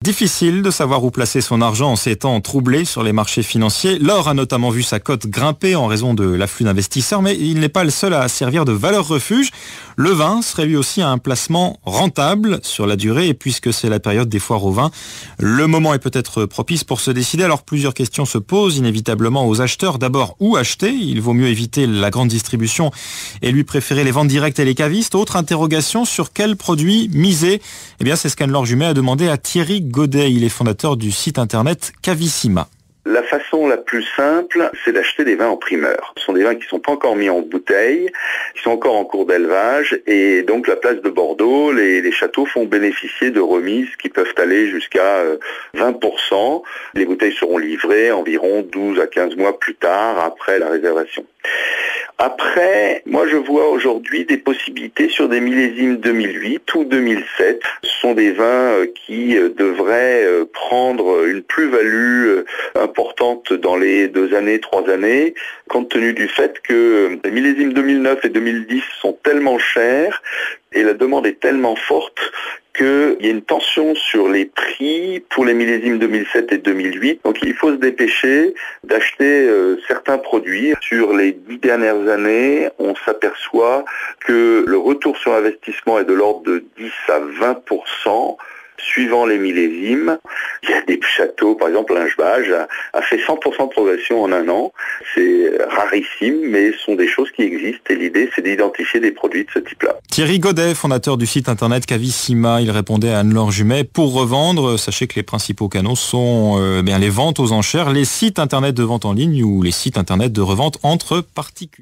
Difficile de savoir où placer son argent en ces temps troublés sur les marchés financiers. L'or a notamment vu sa cote grimper en raison de l'afflux d'investisseurs, mais il n'est pas le seul à servir de valeur refuge. Le vin serait lui aussi un placement rentable sur la durée, et puisque c'est la période des foires au vin, le moment est peut-être propice pour se décider. Alors plusieurs questions se posent inévitablement aux acheteurs. D'abord, où acheter ? Il vaut mieux éviter la grande distribution et lui préférer les ventes directes et les cavistes. Autre interrogation, sur quel produit miser ? Eh bien, c'est ce qu'Anne-Laure Jumet a demandé à Thierry Godet. Il est fondateur du site internet Cavissima. La façon la plus simple, c'est d'acheter des vins en primeur. Ce sont des vins qui ne sont pas encore mis en bouteille, qui sont encore en cours d'élevage, et donc la place de Bordeaux, les châteaux font bénéficier de remises qui peuvent aller jusqu'à 20%. Les bouteilles seront livrées environ 12 à 15 mois plus tard, après la réservation. Après, moi je vois aujourd'hui des possibilités sur des millésimes 2008 ou 2007. Ce sont des vins qui devraient prendre une plus-value importante dans les 2 années, 3 années, compte tenu du fait que les millésimes 2009 et 2010 sont tellement chers et la demande est tellement forte qu'il y a une tension sur les prix pour les millésimes 2007 et 2008. Donc il faut se dépêcher d'acheter certains produits. Sur les 10 dernières années, on s'aperçoit que le retour sur investissement est de l'ordre de 10 à 20%. Suivant les millésimes, il y a des châteaux, par exemple Lingebage a fait 100% de progression en 1 an. C'est rarissime, mais ce sont des choses qui existent et l'idée c'est d'identifier des produits de ce type-là. Thierry Godet, fondateur du site internet Cavissima, il répondait à Anne-Laure Jumet. Pour revendre, sachez que les principaux canaux sont les ventes aux enchères, les sites internet de vente en ligne ou les sites internet de revente entre particuliers.